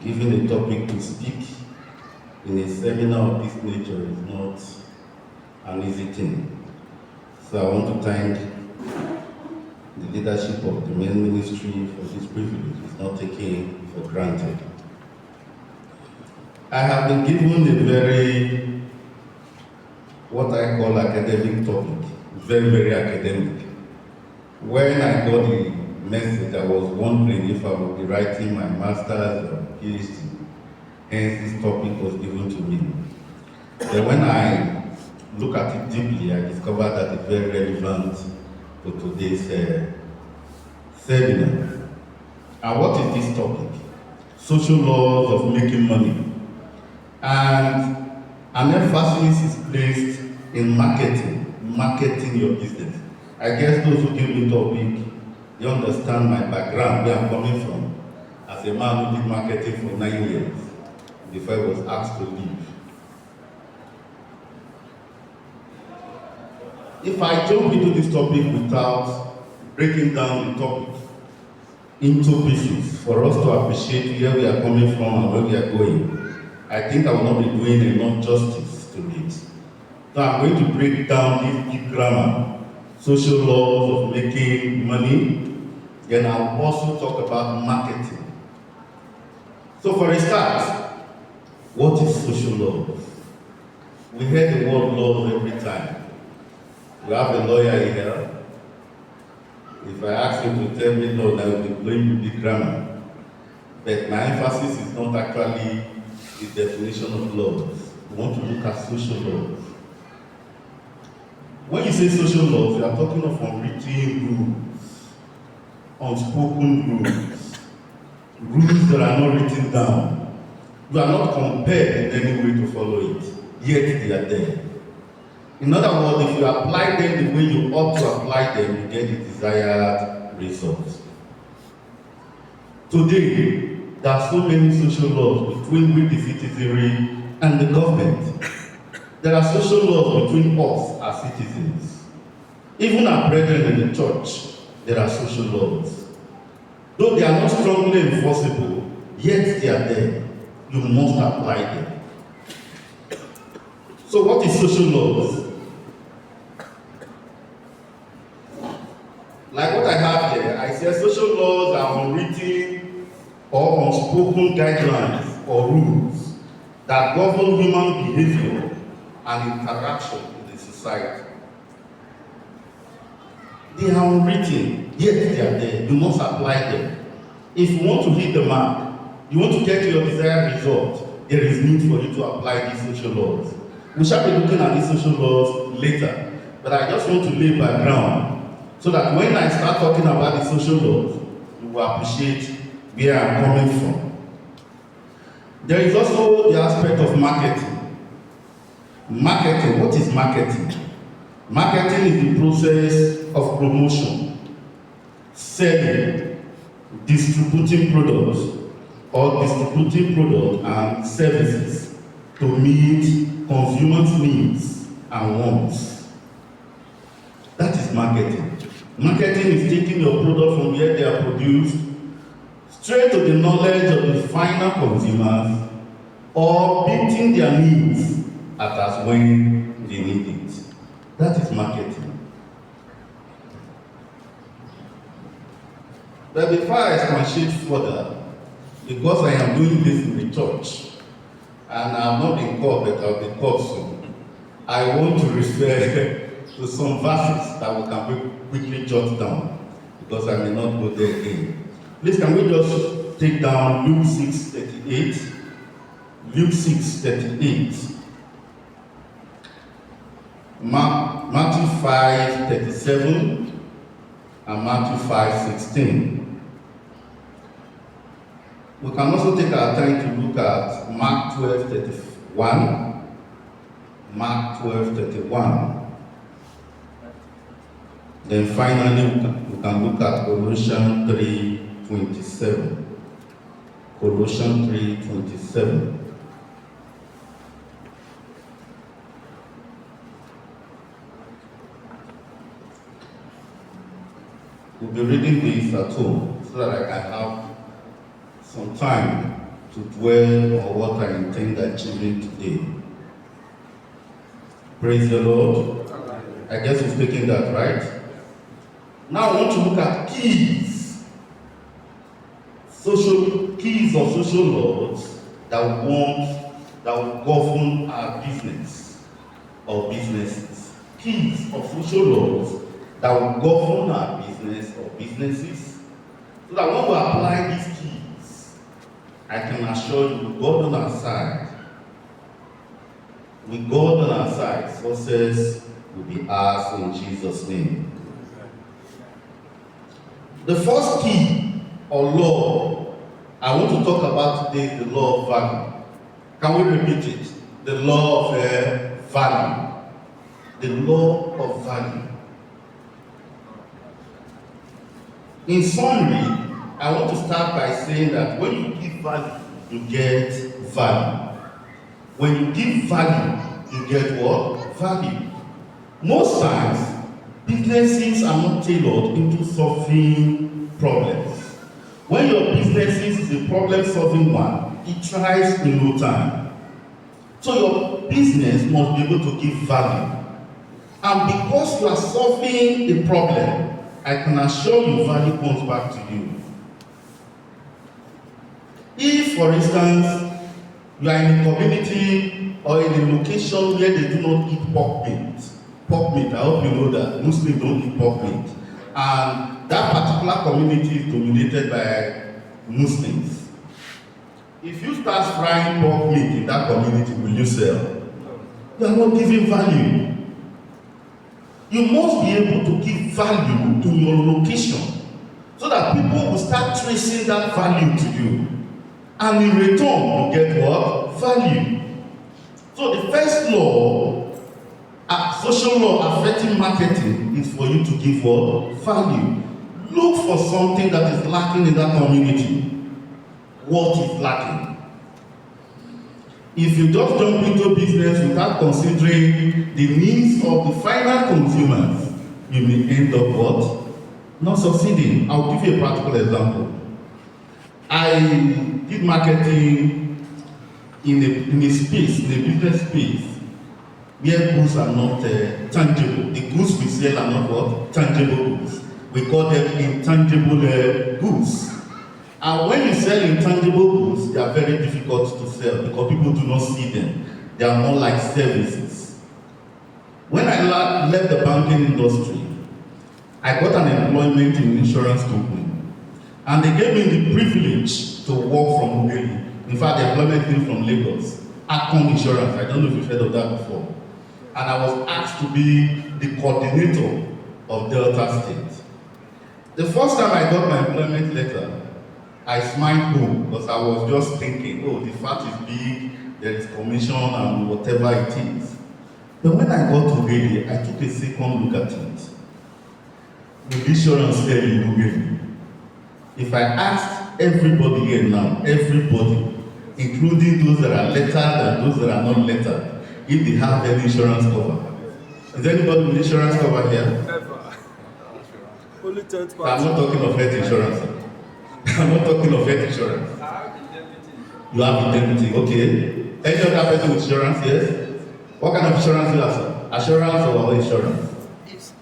Given a topic to speak in a seminar of this nature is not an easy thing. So I want to thank the leadership of the main ministry for this privilege. It's not taken for granted. I have been given a very, what I call academic topic, very, very academic. When I got the message, I was wondering if I would be writing my master's or PhD. Hence, this topic was given to me. Then when I look at it deeply, I discovered that it's very relevant to today's seminar. And what is this topic? Social laws of making money. And an emphasis is placed in marketing your business. I guess those who give me topic, you understand my background, where I'm coming from, as a man who did marketing for 9 years before I was asked to leave. If I jump into this topic without breaking down the topic into pieces for us to appreciate where we are coming from and where we are going, I think I will not be doing enough justice to it. So I'm going to break down this deep grammar, social laws of making money. Then I'll also talk about marketing. So for a start, what is social laws? We hear the word laws every time. We have a lawyer here. If I ask him to tell me law, I will be going to big grammar. But my emphasis is not actually the definition of laws. We want to look at social laws. When you say social laws, you are talking of unwritten rules, unspoken rules, rules that are not written down. You are not compelled in any way to follow it, yet they are there. In other words, if you apply them the way you ought to apply them, you get the desired results. Today, there are so many social laws between we, the citizenry, and the government. There are social laws between us as citizens. Even our brethren in the church, there are social laws. Though they are not strongly enforceable, yet they are there. You must apply them. So what is social laws? Like what I have here, I say social laws are unwritten or unspoken guidelines or rules that govern human behavior and interaction in the society. They are unwritten, yet they are there. You must apply them. If you want to hit the mark, you want to get your desired result, there is need for you to apply these social laws. We shall be looking at these social laws later, but I just want to lay background so that when I start talking about the social laws, you will appreciate where I'm coming from. There is also the aspect of marketing. Marketing, what is marketing? Marketing is the process of promotion, selling, distributing products, and services to meet consumers' needs and wants. That is marketing. Marketing is taking your product from where they are produced straight to the knowledge of the final consumers or meeting their needs at as when they need it. That is marketing. But before I expatiate further, because I am doing this in the church, and I have not been called, but I'll be called soon, I want to refer to some verses that we can quickly jot down, because I may not go there again. Please, can we just take down Luke 6:38? Luke 6:38. Matthew 5:37 and Matthew 5:16. We can also take our time to look at Mark 12:31. Mark 12:31. Then finally, we can look at Colossians 3:27. Colossians 3:27. We'll be reading this at home so that I can have some time to dwell on what I intend achieving today. Praise the Lord. I guess we've taken that, right? Now I want to look at keys. Keys of social laws that will govern our business or businesses. Keys of social laws that will govern our business or businesses. So that when we apply these keys, I can assure you, with God on our side, success will be ours in Jesus' name. The first key or law I want to talk about today is the law of value. Can we repeat it? The law of value. The law of value. In summary, I want to start by saying that when you give value, you get value. When you give value, you get what? Value. Most times, businesses are not tailored into solving problems. When your business is a problem-solving one, it thrives in no time. So your business must be able to give value. And because you are solving a problem, I can assure you value comes back to you. If, for instance, you are in a community or in a location where they do not eat pork meat, I hope you know that Muslims don't eat pork meat, and that particular community is dominated by Muslims. If you start frying pork meat in that community, will you sell? You are not giving value. You must be able to give value in your location so that people will start tracing that value to you. And in return, you get what? Value. So the first law, social law affecting marketing, is for you to give what? Value. Look for something that is lacking in that community. What is lacking? If you just jump into business without considering the needs of the final consumers, you may end up what? Not succeeding. I'll give you a practical example. I did marketing in a business space, where goods are not tangible. The goods we sell are not what? Tangible goods. We call them intangible goods. And when you sell intangible goods, they are very difficult to sell because people do not see them. They are more like services. When I left the banking industry, I got an employment in an insurance company. And they gave me the privilege to work from Ughelli. In fact, the employment came from Lagos. Akingbemila Insurance, I don't know if you've heard of that before. And I was asked to be the coordinator of Delta State. The first time I got my employment letter, I smiled home because I was just thinking, oh, the fat is big, there is commission and whatever it is. But when I got to Ughelli, I took a second look at it. The insurance there in Ughelli. If I asked everybody here now, everybody, including those that are lettered and those that are not lettered, if they have any insurance cover. Is anybody with insurance cover here? Never. Only 10th party. I'm not talking of health insurance. I'm not talking of health insurance. I have indemnity. You have indemnity, okay. Any other person with insurance, yes? What kind of insurance do you have, sir? Assurance or insurance? It's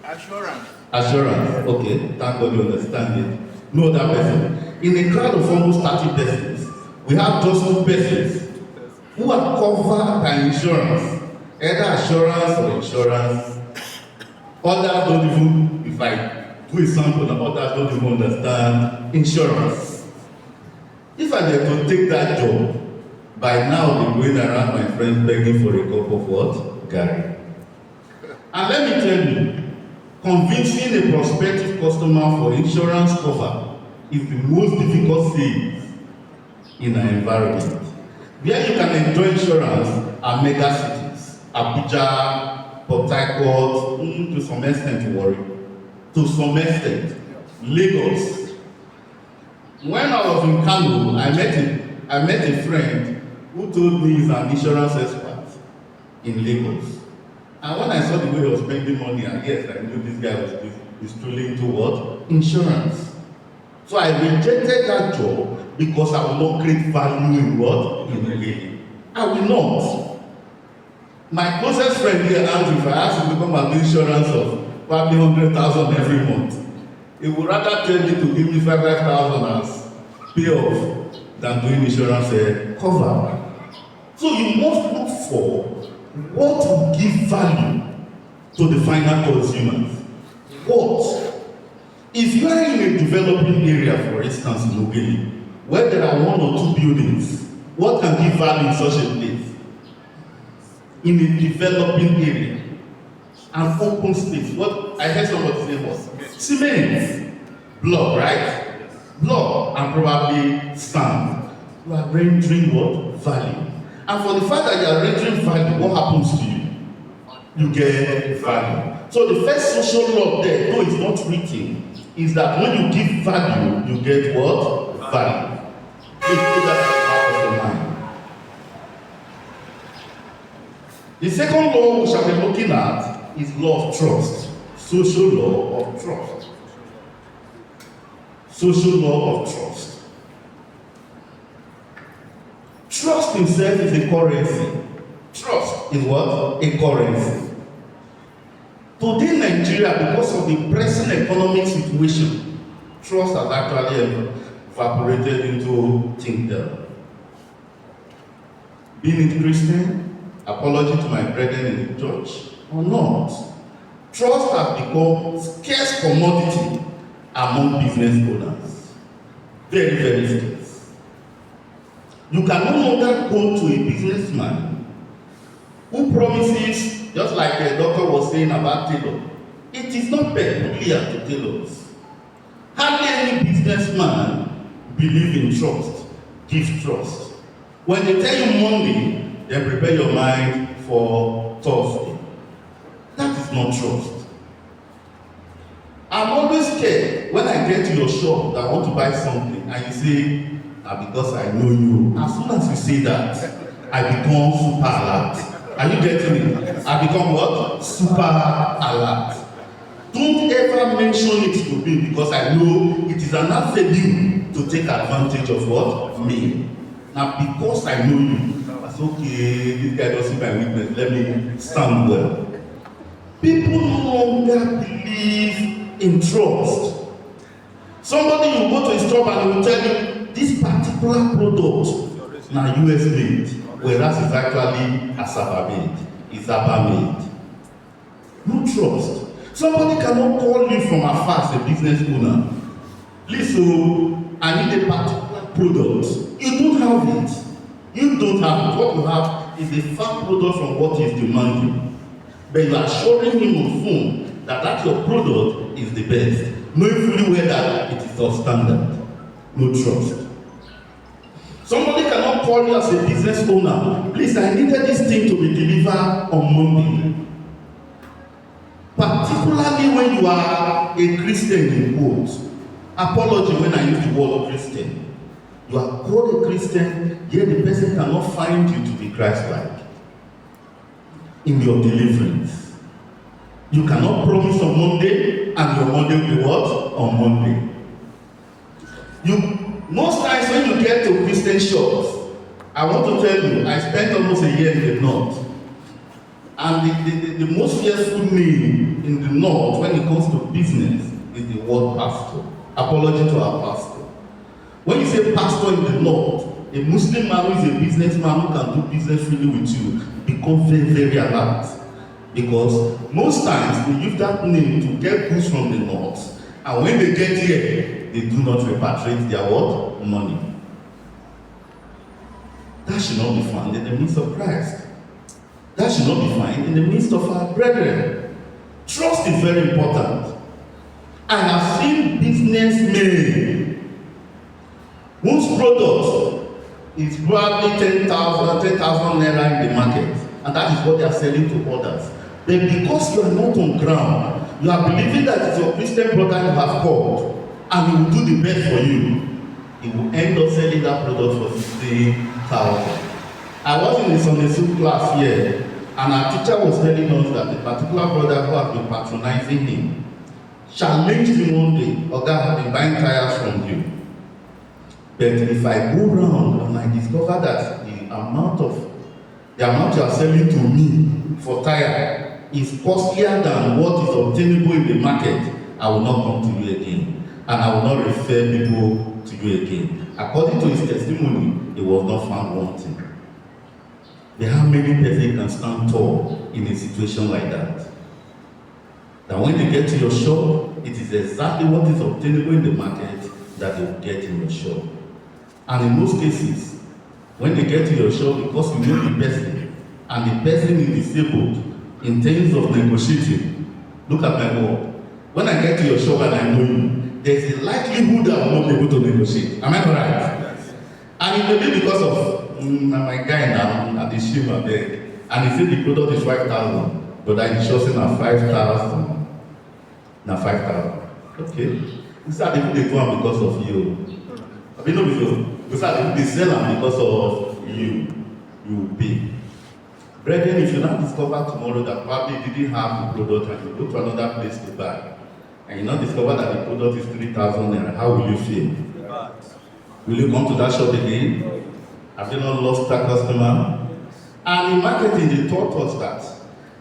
assurance. Assurance, okay. Thank God you understand it. No other person. In a crowd of almost 30 persons, we have just 2 persons who are covered by insurance, either assurance or insurance. Others don't even, if I do a sample, others don't even understand insurance. If I were to take that job, by now they're going around my friends begging for a cup of what? Gary. And let me tell you, convincing a prospective customer for insurance cover is the most difficult thing in an environment. Where you can enjoy insurance are mega cities, Abuja, Port Harcourt, to some extent, worry. To some extent, Lagos. When I was in Kano, I met a friend who told me he's an insurance expert in Lagos. And when I saw the way he was spending money, and yes, I knew this guy was truly into what? Insurance. So I rejected that job because I will not create value in what? In Ughelli. I will not. My closest friend here, Andrew, if I ask him to become an insurance of probably 100,000 every month, he would rather tell me to give me 5,000 as payoff than doing insurance cover. So you must look for what will give value to the final consumers. What? If you are in a developing area, for instance, in Ughelli, where there are 1 or 2 buildings, what can give value in such a place? In a developing area, an open space. What I heard somebody say was cement, block, right? Block and probably sand. You are rendering what? Value. And for the fact that you are rendering value, what happens to you? You get value. So the first social law there, though it's not written, is that when you give value, you get what? Value. Please put that at the back of your mind. The second law we shall be looking at is law of trust. Social law of trust. Social law of trust. Trust itself is a currency. Trust is what? A currency. Today, Nigeria, because of the present economic situation, trust has actually evaporated into thin air. Being it Christian, apology to my brethren in the church, or not, trust has become scarce commodity among business owners. Very, very scarce. You can no longer go to a businessman who promises, just like the doctor was saying about tailor, it is not peculiar to tailors. Hardly any businessman believes in trust, give trust. When they tell you Monday, then prepare your mind for Thursday. That is not trust. I'm always scared when I get to your shop that I want to buy something and you say, because I know you. As soon as you say that, I become super alert. Are you getting it? I become what? Super alert. Don't ever mention it to me because I know it is enough for you to take advantage of what? Me. Now, because I know you, it's okay, this guy doesn't see my weakness, let me stand well. People no longer believe in trust. Somebody will go to a store and he will tell you, this particular product now US made, whereas it's actually Asaba made, it's Aba made. No trust. Somebody cannot call you from afar as a business owner. Please, so I need a particular product. You don't have it. You don't have it. What you have is a far product from what is demanding. But you are assuring him on phone that your product is the best, knowing fully well that it is substandard. No trust. Somebody cannot call you as a business owner. Please, I needed this thing to be delivered on Monday. Particularly when you are a Christian in quotes. Apology when I use the word Christian. You are called a Christian, yet the person cannot find you to be Christ-like in your deliverance. You cannot promise on Monday, and your Monday will be what? On Monday. Most times when you get to Christian shops, I want to tell you, I spent almost a year in the north. And the most fearful name in the north when it comes to business is the word pastor. Apology to our pastor. When you say pastor in the north, a Muslim man who is a businessman who can do business freely with you become very, very alert. Because most times they use that name to get goods from the north. And when they get here, they do not repatriate their what? Money. That should not be found in the midst of Christ. That should not be found in the midst of our brethren. Trust is very important. I have seen businessmen whose product is probably 10,000 naira in the market, and that is what they are selling to others. But because you are not on ground, you are believing that it's your Christian brother you have called, and he will do the best for you. He will end up selling that product for 50,000. I was in a Sunday school class here, and our teacher was telling us that the particular brother who has been patronizing him challenge him one day, Oga, I've been buying tires from you. But if I go round and I discover that the amount you are selling to me for tire is costlier than what is obtainable in the market, I will not come to you again. And I will not refer people to you again. According to his testimony, he was not found wanting. There are many persons can stand tall in a situation like that. That when they get to your shop, it is exactly what is obtainable in the market that they will get in your shop. And in most cases, when they get to your shop, because you know the person, and the person is disabled in terms of negotiating, look at my word. When I get to your shop and I know you, there's a likelihood that I will not be able to negotiate. Am I correct? Yes. And it may be because of my guy now at the ship I beg, and he said the product is 5,000, but I'm choosing at 5,000. Now 5,000. Okay. These are the people they do am because of you. I mean, no, because they sell them because of you. You will pay. Brethren, if you now discover tomorrow that probably didn't have the product and you go to another place to buy, and you now discover that the product is 3,000 naira, how will you feel? Will you come to that shop again? Have you not lost that customer? And in marketing, they taught us that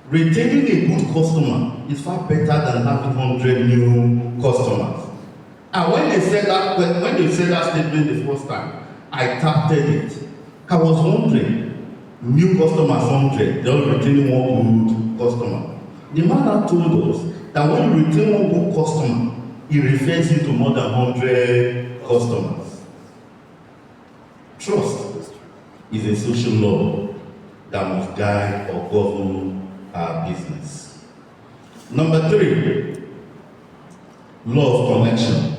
retaining a good customer is far better than having 100 new customers. And when they said that statement the first time, I tapped it. I was wondering, new customers 100, they're retaining one good customer. The man now told us that when you retain one good customer, it refers you to more than 100 customers. Trust is a social law that must guide or govern our business. Number 3, law of connection.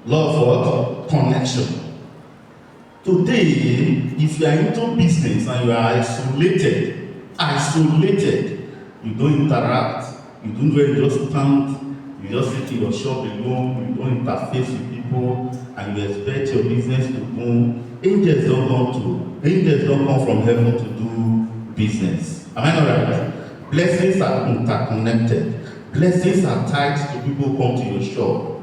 Law of what? Connection. Today, if you are into business and you are isolated, you don't interact, you don't do any just stand, you just sit in your shop alone, you don't interface with people, and you expect your business to boom. Angels don't come from heaven to do business. Am I not right? Blessings are interconnected. Blessings are tied to people who come to your shop.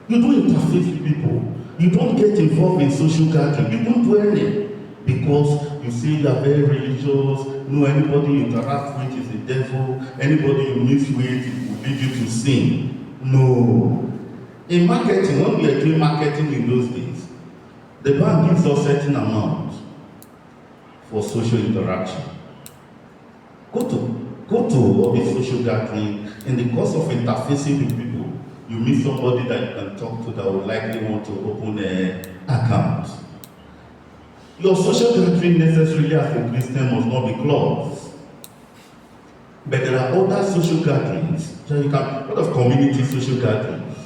You don't interface with people. You don't get involved in social gathering. You don't do anything because you say you are very religious. No, anybody you interact with is the devil. Anybody you mix with will lead you to sin. No. In marketing, when we are doing marketing in those days, the bank gives us certain amount for social interaction. Go to all these social gathering. In the course of interfacing with people, you meet somebody that you can talk to that would likely want to open an account. Your social gathering necessarily as a Christian must not be clubs. But there are other social gatherings that you can, what of community social gatherings?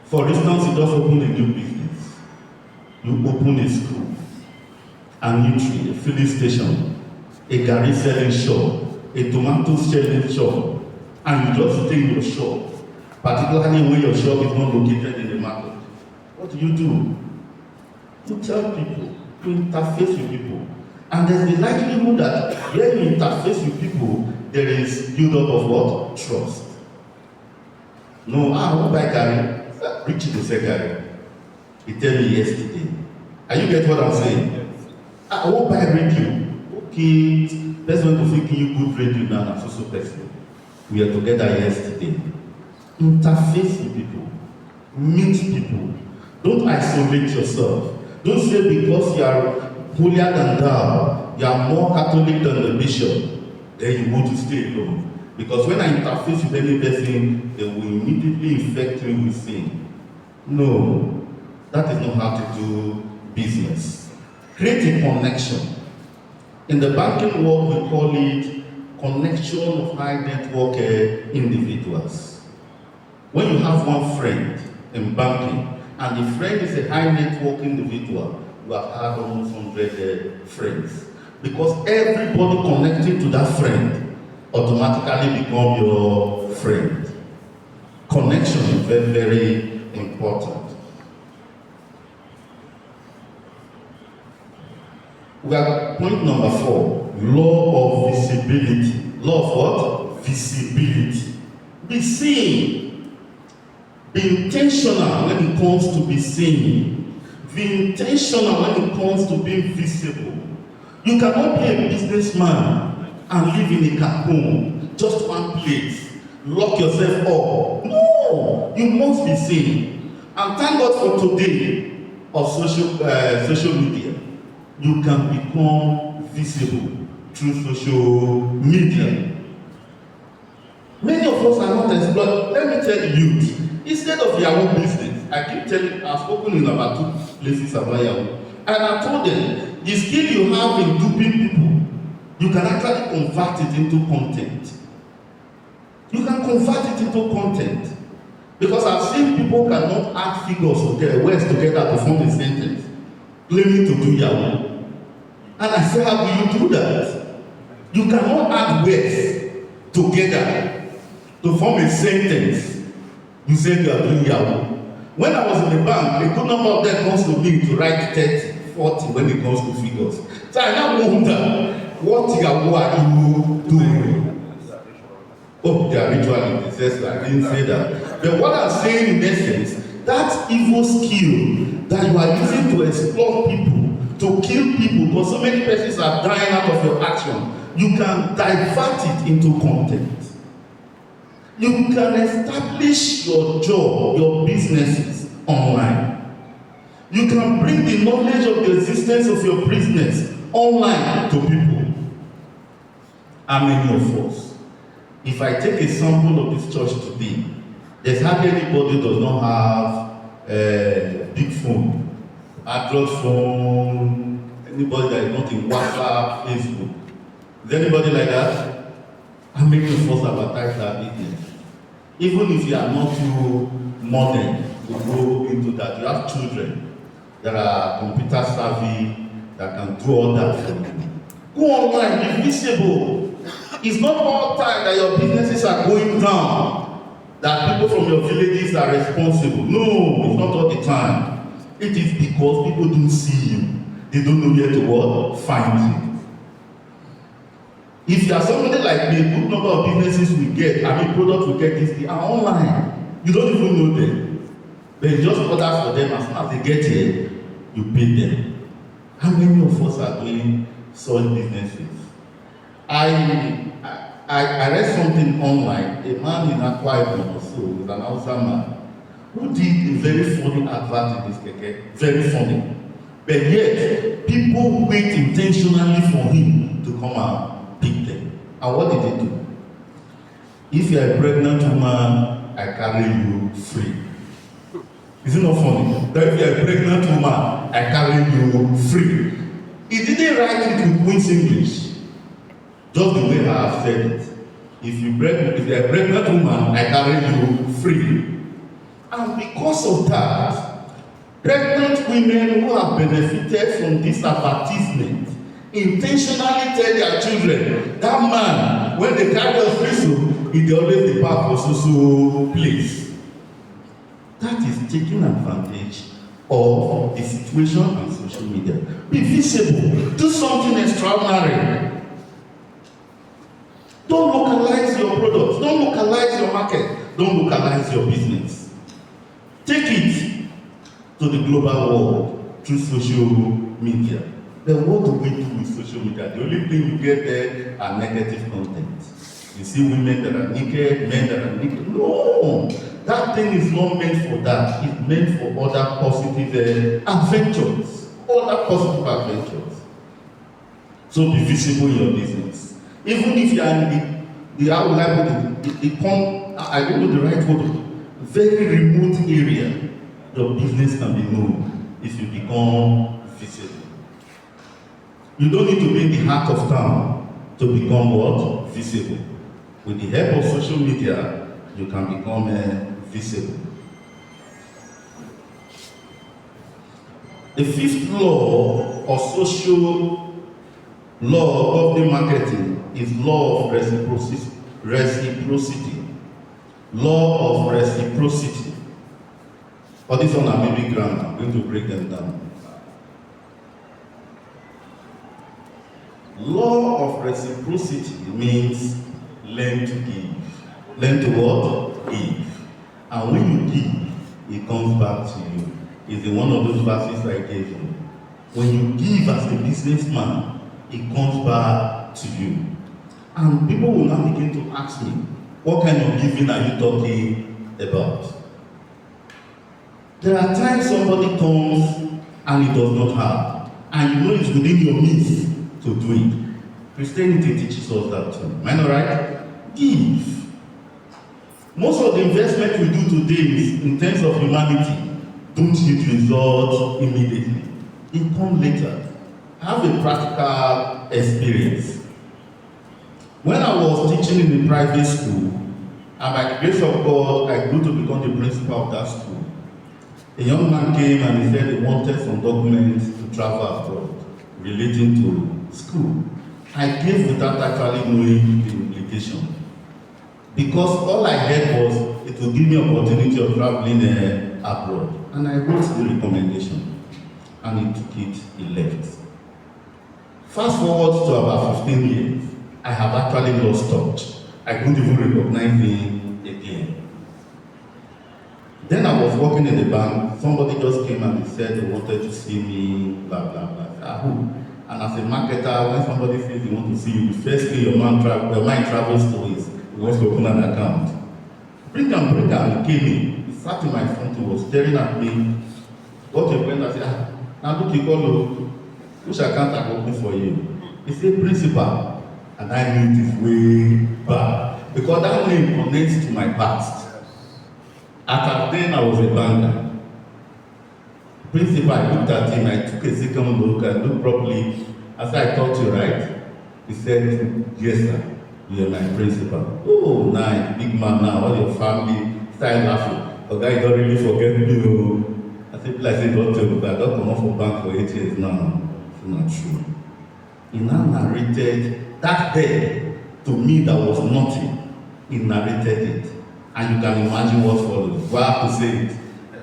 For instance, you just open a new business. You open a school, a nursery, a filling station, a garri selling shop, a tomato selling shop, and you just stay in your shop. Particularly when your shop is not located in the market. What do? You tell people, you interface with people. And there's the likelihood that when you interface with people, there is build-up of what? Trust. No, I won't buy garri. Richie will say garri. He told me yesterday. And you get what I'm saying? I won't buy radio. Okay, person to think you good radio now, and so person. We are together yesterday. Interface with people, meet people. Don't isolate yourself. Don't say because you are holier than thou, you are more Catholic than the bishop, then you want to stay alone. Because when I interface with any person, they will immediately infect me with sin. No, that is not how to do business. Create a connection. In the banking world, we call it connection of high network individuals. When you have one friend in banking, and the friend is a high network individual, you have had almost 100 friends. Because everybody connected to that friend automatically become your friend. Connection is very, very important. We are point number 4, law of visibility. Law of what? Visibility. Be seen. Be intentional when it comes to be seen. Be intentional when it comes to being visible. You cannot be a businessman and live in a cocoon, just one place, lock yourself up. No, you must be seen. And thank God for today of social media. You can become visible through social media. Many of us are not explored. Let me tell the youth, instead of your own business, I keep telling, I've spoken in about 2 places about Yahoo, and I told them, the skill you have in duping people, you can actually convert it into content. You can convert it into content. Because I've seen people cannot add figures together, words together to form a sentence, claiming to do Yahoo. And I say, how do you do that? You cannot add words together to form a sentence. You say you are doing Yahoo. When I was in the bank, a good number of them comes to me to write 30, 40 when it comes to figures. So I now wonder, what Yahoo are you doing? Oh, they are ritualists. I didn't say that. But what I'm saying in essence, that evil skill that you are using to exploit people, to kill people, because so many persons are dying out of your action, you can divert it into content. You can establish your job, your businesses online. You can bring the knowledge of the existence of your business online to people. How many of us? If I take a sample of this church today, there's hardly anybody who does not have a big phone, Android phone, anybody that is not in WhatsApp, Facebook. Is there anybody like that? How many of us advertise our business? Even if you are not too modern to go into that, you have children that are computer savvy, that can do all that for you. Go online, be visible. It's not all time that your businesses are going down, that people from your villages are responsible. No, it's not all the time. It is because people don't see you. They don't know where to what? Find you. If you are somebody like me, a good number of businesses we get, products we get this, they are online. You don't even know them. But you just order for them. As soon as they get here, you pay them. How many of us are doing such businesses? I read something online. A man in Akwa Ibom or so, is an Hausa man, who did a very funny advert in this keke. Very funny. But yet, people wait intentionally for him to come and pick them. And what did he do? If you are a pregnant woman, I carry you free. Is it not funny? That if you are a pregnant woman, I carry you free. He didn't write it with Queen's English. Just the way I have said it. If you are a pregnant woman, I carry you free. And because of that, pregnant women who have benefited from this advertisement intentionally tell their children, that man, when they carry us free, he always depart for so place. That is taking advantage of the situation on social media. Be visible. Do something extraordinary. Don't localize your products. Don't localize your market. Don't localize your business. Take it to the global world through social media. Then what do we do with social media? The only thing you get there are negative content. You see women that are naked, men that are naked. No! That thing is not meant for that. It's meant for other positive adventures. Other positive adventures. So be visible in your business. Even if you are in the I don't know the right word, very remote area, your business can be known if you become visible. You don't need to be in the heart of town to become what? Visible. With the help of social media, you can become visible. The fifth law of social law of the marketing is law of reciprocity. Law of reciprocity. For this one, I may be grammar. I'm going to break them down. Law of reciprocity means learn to give. Learn to what? Give. And when you give, it comes back to you. It's in one of those verses I gave you. When you give as a businessman, it comes back to you. And people will now begin to ask me, what kind of giving are you talking about? There are times somebody comes and he does not have, and you know it's within your means to do it. Christianity teaches us that too. Am I not right? Give. Most of the investment we do today is in terms of humanity. Don't yield results immediately. It comes later. I have a practical experience. When I was teaching in the private school, and by the grace of God, I grew to become the principal of that school. A young man came and he said he wanted some documents to travel abroad relating to school. I gave without actually knowing the implication. Because all I heard was it will give me opportunity of traveling abroad. And I wrote the recommendation. And he took it, he left. Fast forward to about 15 years, I have actually lost touch. I couldn't even recognize him again. Then I was working in the bank. Somebody just came and he said they wanted to see me, blah, blah, blah. I said, who? And as a marketer, when somebody says they want to see you, the first thing your mind travels to is he wants to open an account. Bring him. He came in. He sat in my front. He was staring at me. Got a friend and said, now look, you call which account I open for you? He said, principal. And I knew it is way back. Because that name connects to my past. At then I was a banker. Principal, I looked at him, I took a second look, I looked properly. I said, I taught you right? He said, yes sir, you are my principal. Oh, nice, big man now, all your family started laughing. Okay, you don't really forget me. I said, please, I said, don't tell me, but I don't come off for bank for 8 years now. It's not true. He now narrated that day to me that was nothing. He narrated it. And you can imagine what follows. Well, I have to say it.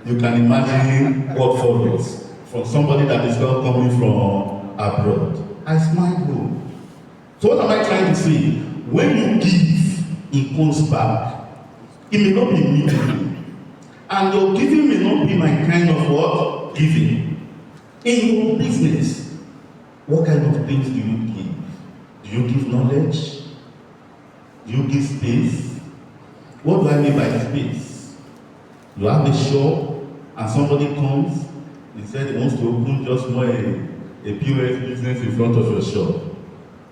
You can imagine what follows from somebody that is not coming from abroad. I smiled. So what am I trying to say? When you give, it comes back. It may not be immediately. And your giving may not be my kind of what? Giving. In your business, what kind of things do you give? Do you give knowledge? Do you give space? What do I mean by space? You have a shop and somebody comes, he said he wants to open just more a POS business in front of your shop.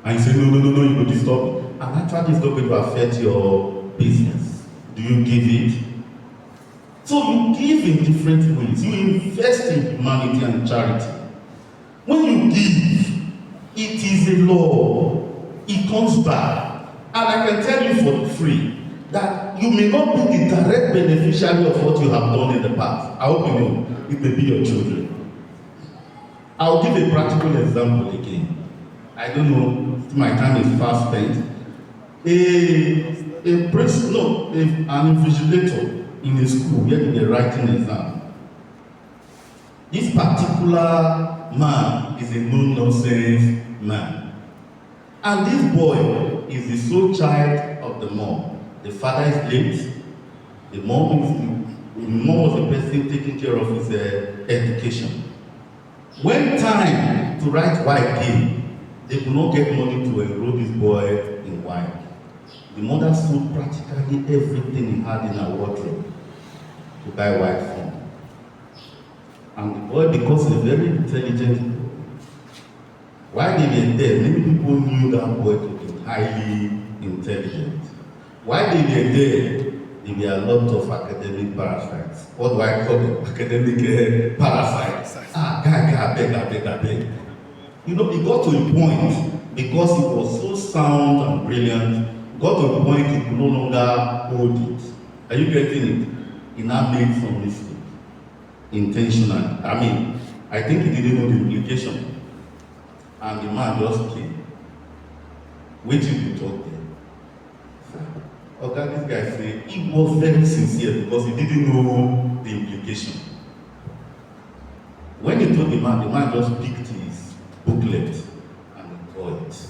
And you say, no, you will disturb me. And actually it's not going to affect your business. Do you give it? So you give in different ways. You invest in humanity and charity. When you give, it is a law. It comes back. And I can tell you for free that you may not be the direct beneficiary of what you have done in the past. I hope you know. It may be your children. I'll give a practical example again. I don't know if my time is fast spent. An invigilator in a school where they were writing an exam. This particular man is a no-nonsense man. And this boy is the sole child of the mom. The father is late. The mom was the person taking care of his education. When time to write WAEC came, they could not get money to enroll this boy in WAEC. The mother sold practically everything he had in her wardrobe to buy WAEC form. And the boy, because he's a very intelligent boy, while they were there, many people knew that boy to be highly intelligent. While they were there were a lot of academic parasites. What do I call them? Academic parasites. Guy, beg. You know, it got to a point, because he was so sound and brilliant, got to a point he could no longer hold it. Are you getting it? He now made some mistake. Intentional. I think he didn't know the implication. And the man just came. Waiting to talk there. Okay, this guy said he was very sincere because he didn't know the implication. When he told the man just picked his booklet and he tore it.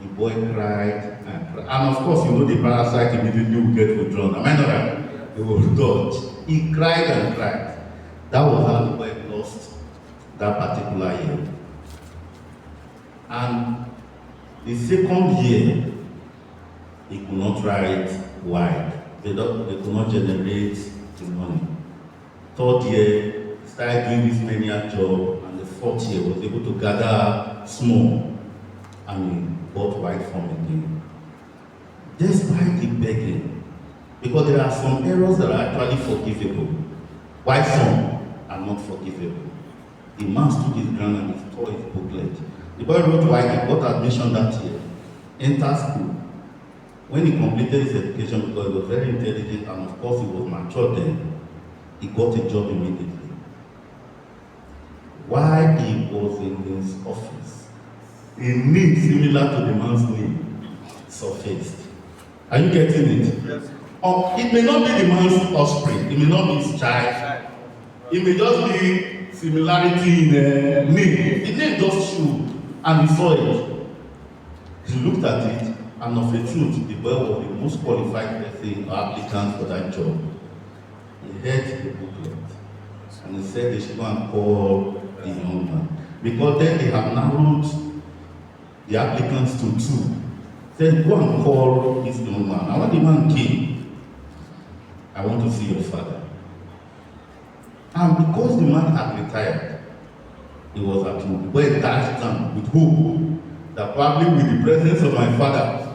The boy cried and And of course, you know the parasite immediately will get withdrawn. Am I not right? They will dodge. He cried and cried. That was how the boy lost that particular year. And the second year, he could not write wide. They could not generate the money. Third year, he started doing this menial job, and the fourth year was able to gather small and he bought white form again. Despite the begging, because there are some errors that are actually forgivable, while some are not forgivable. The man stood his ground and he tore his booklet. The boy wrote white, he got admission that year, entered school. When he completed his education, because he was very intelligent and of course he was mature then, he got a job immediately. While he was in his office, a name similar to the man's name surfaced. Are you getting it? Yes. It may not be the man's offspring, it may not be his child, it may just be similarity in name. The name just showed, and he saw it. He looked at it, and of a truth, the boy was the most qualified person or applicant for that job. He heard the booklet, and he said they should go and call the young man. Because then they have narrowed the applicants to two. Said, go and call this young man. And when the man came, I want to see your father. And because the man had retired, he was at home. The boy dashed down with hope that probably with the presence of my father,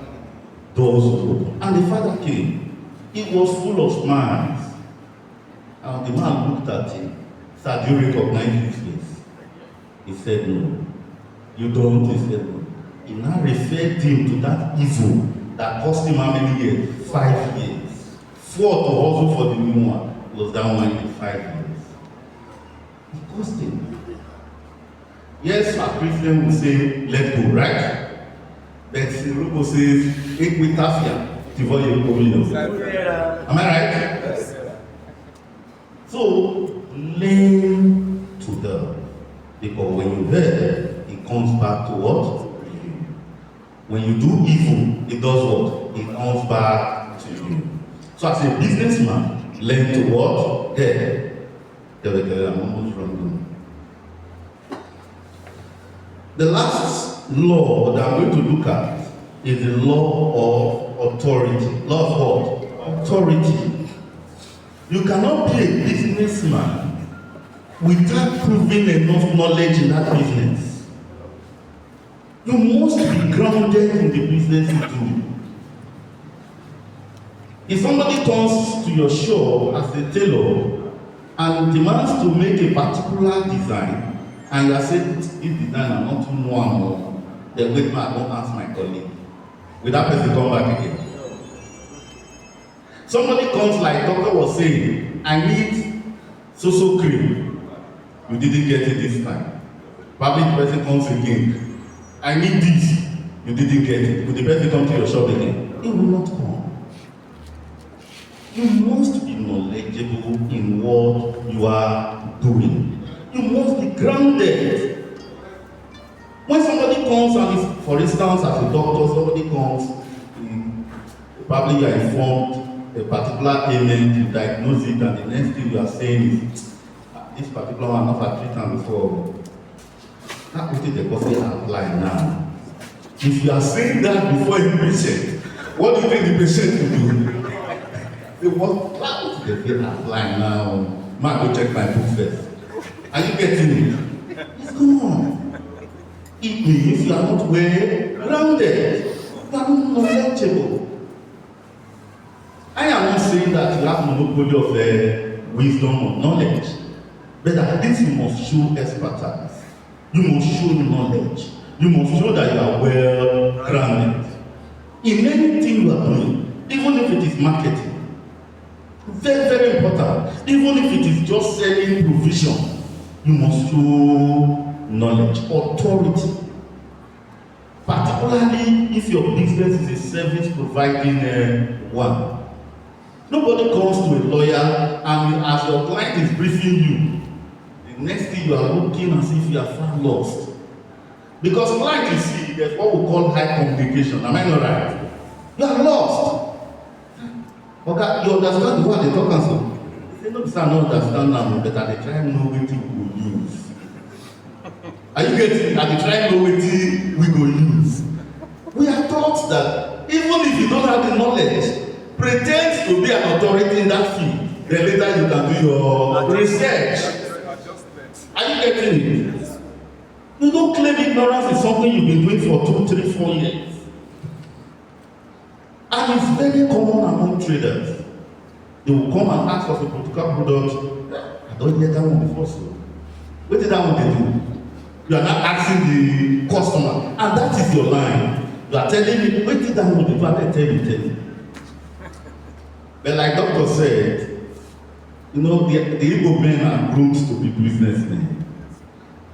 doors would open. And the father came. He was full of smiles. And the man looked at him. Sir, do you recognize his face? He said, no. You don't? He said, no. He now referred him to that evil that cost him how many years? 5 years. 4 to hustle for the new one. Was that one in 5 years. It cost him. Yes, a Christian will say, let go, right? But Siruko says, equitafia, tivoye comino. Am I right? Yes. So, learn to her. Because when you hear, it comes back to what? When you do evil, it does what? It comes back to you. So as a businessman, learn to what? Hear. I'm almost running. The last law that I'm going to look at is the law of authority. Law of what? Authority. You cannot be a businessman without proving enough knowledge in that business. You must be grounded in the business you do. If somebody comes to your shop as a tailor and demands to make a particular design, and you are saying, this design I want to know more, then wait, man, don't ask my colleague. Will that person come back again? Somebody comes like doctor was saying, I need so cream. You didn't get it this time. Probably the person comes again. I need this. You didn't get it. Will the person come to your shop again? It will not come. You must be knowledgeable in what you are doing. You must be grounded. When somebody comes and is, for instance, as a doctor, somebody comes, probably you are informed a particular ailment, you diagnose it, and the next thing you are saying is, this particular one I've not had treatment before. That what the coffee apply now. If you are saying that before a patient, what do you think the patient will do? They want what the coffee apply now. Man, go check my book first. Are you getting it? It's gone. It means you are not well grounded. You are not knowledgeable. I am not saying that you have monopoly of wisdom or knowledge, but at least you must show expertise. You must show knowledge. You must show that you are well grounded in anything you are doing, even if it is marketing. Very, very important. Even if it is just selling provision, you must show knowledge, authority. Particularly if your business is a service providing one. Nobody comes to a lawyer and as your client is briefing you, the next thing you are looking as if you are far lost. Because client, you see, there's what we call high communication. Am I not right? You are lost. Okay, you understand what they talk and so? They don't understand now, but they try to know what we will use. Are you getting? Are they trying to know what we will use? We are taught that even if you don't have the knowledge, pretend to be an authority in that field. Then later you can do your research. Are you getting it? You don't claim ignorance is something you've been doing for 2, 3, 4 years. And it's very common among traders. They will come and ask us a particular product. I don't hear that one before, so. What did that one they do? You are not asking the customer, and that is your line. You are telling me, what did that one they do? I tell you. But like doctor said, you know, the Igbo men are groomed to be businessmen.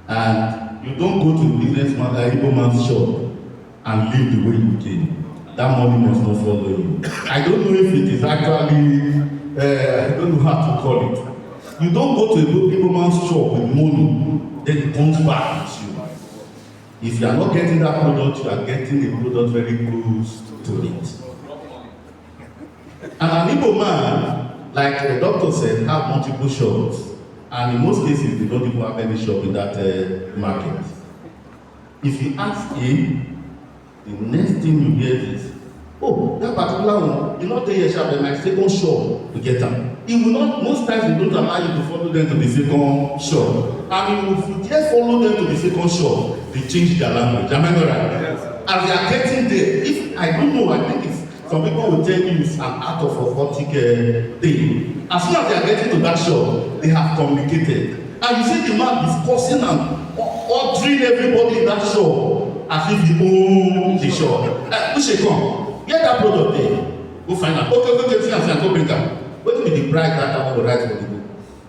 And you don't go to a businessman, an Igbo man's shop, and live the way you came. That money must not follow you. I don't know if it is actually, I don't know how to call it. You don't go to a Igbo man's shop with money, then it comes back with you. If you are not getting that product, you are getting a product very close to it. And an Igbo man, like the doctor said, have multiple shops. And in most cases, they don't even have any shop in that market. If you ask him, the next thing you hear is, oh, that particular one, you not take your shop, my second shop to get them. He will not, most times they don't allow you to follow them to the second shop. And if you dare follow them to the second shop, they change their language. Am I not right? Yes. As they are getting there, if I don't know, I think it's some people will tell you it's an art of robotic thing. As soon as they are getting to that shop, they have communicated. And you see the man is cursing and ordering everybody in that shop as if he owns the shop. Who should come? Get that product there. Go find out. Okay, see and go bring them. What will be the price that I want to write for the book?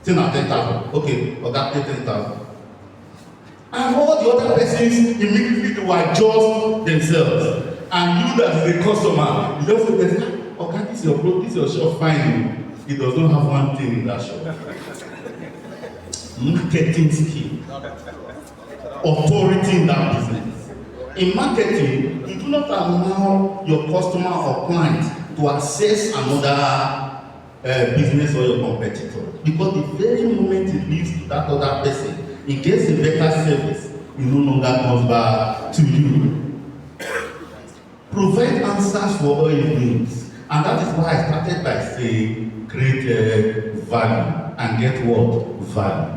10,000. Okay, or that 10,000. And all the other persons immediately will adjust themselves. And you that is a customer, you just say, okay, this is your product, this is your shop, fine. It does not have one thing in that shop. Marketing skill. Authority in that business. In marketing, you do not allow your customer or client to access another business or your competitor. Because the very moment it leads to that other person, it gets a better service, it no longer comes back to you. Provide answers for all your needs. And that is why I started by saying, create value and get what? Value.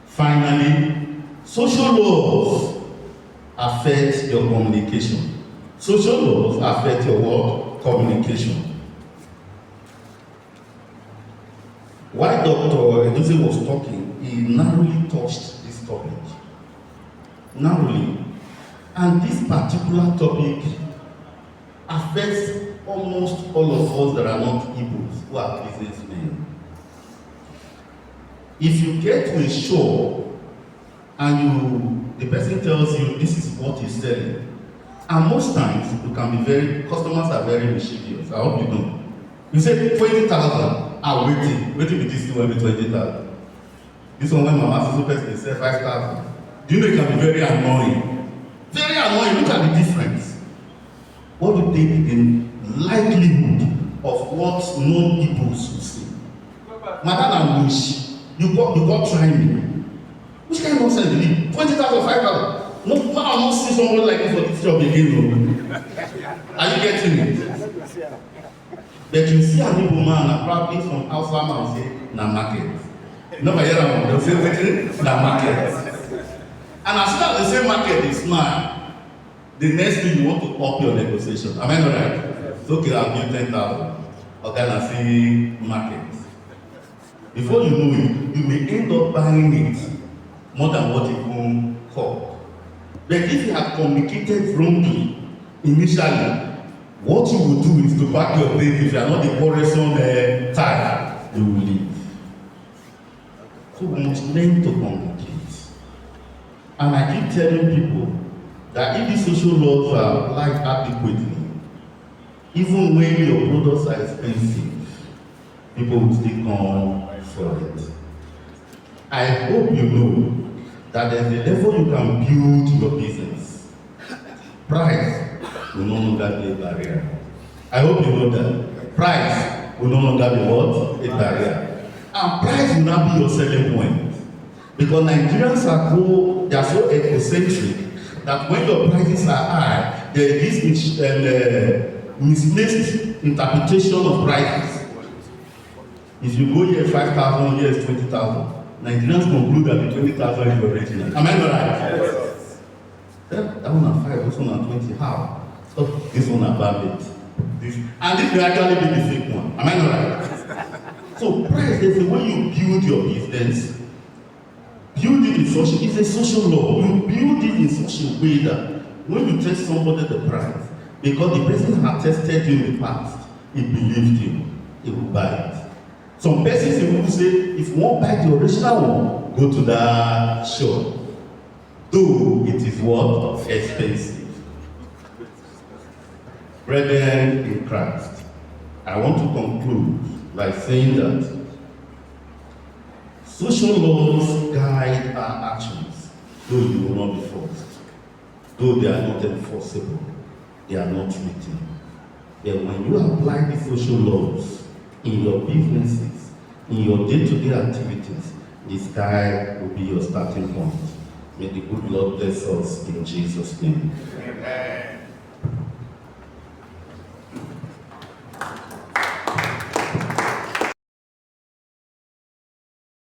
Finally, social laws affect your communication. Social laws affect your what? Communication. While Dr. Edozie was talking, he narrowly touched this topic. Narrowly. And this particular topic affects almost all of us that are not Igbos, who are businessmen. If you get to a shop and the person tells you this is what he's selling, and most times you can be customers are very mischievous. I hope you know. You say 20,000, waiting with this thing will be 20,000. This one when Mama Susu person say 5,000. Do you know it can be very annoying? Very annoying. Look at the difference. What do you think the likelihood of what non-Igbos will say? Madam Wish, you got trying me. Which kind of nonsense do you 20,000, 5,000? No, man, I'm not seeing somebody like this for this job again. No. Are you getting it? But you see an Igbo man and probably from outside man say, na market. Nobody hear that one. They'll say, wait, na market. And as soon as they say market is smart, the next thing you want to up your negotiation. Am I not right? It's okay, I'll give 10,000. Okay, I see market. Before you know it, you may end up buying it more than what you own for. But if you have communicated wrongly initially, what you will do is to back your date. If you are not the quarrelsome type, you will leave. So we must learn to communicate. And I keep telling people that if the social laws are applied adequately, even when your products are expensive, people will still come for it. I hope you know that there's a level you can build your business. Price will no longer be a barrier. I hope you know that. Price will no longer be what? A barrier. And price will now be your selling point. Because Nigerians they are so egocentric that when your prices are high, there is this misplaced interpretation of prices. If you go here 5,000, here is 20,000. Nigerians conclude that the 20,000 is original. Am I not right? Yes. That one at 5, this one at 20. How? Oh, this one at bandit. And this will actually be the fake one. Am I not right? So price is the way you build your business. Build it in such it's a social law. You build it in such a way that when you tell somebody the price, because the person has tested you in the past, he believed you, he will buy it. Some persons will say, if you won't buy the original one, go to that shop. Though it is what? Expensive. Brethren in Christ, I want to conclude by saying that social laws guide our actions, though you will not be forced. Though they are not enforceable, they are not written. But when you apply the social laws in your businesses, in your day-to-day activities, the sky will be your starting point. May the good Lord bless us in Jesus' name. Amen.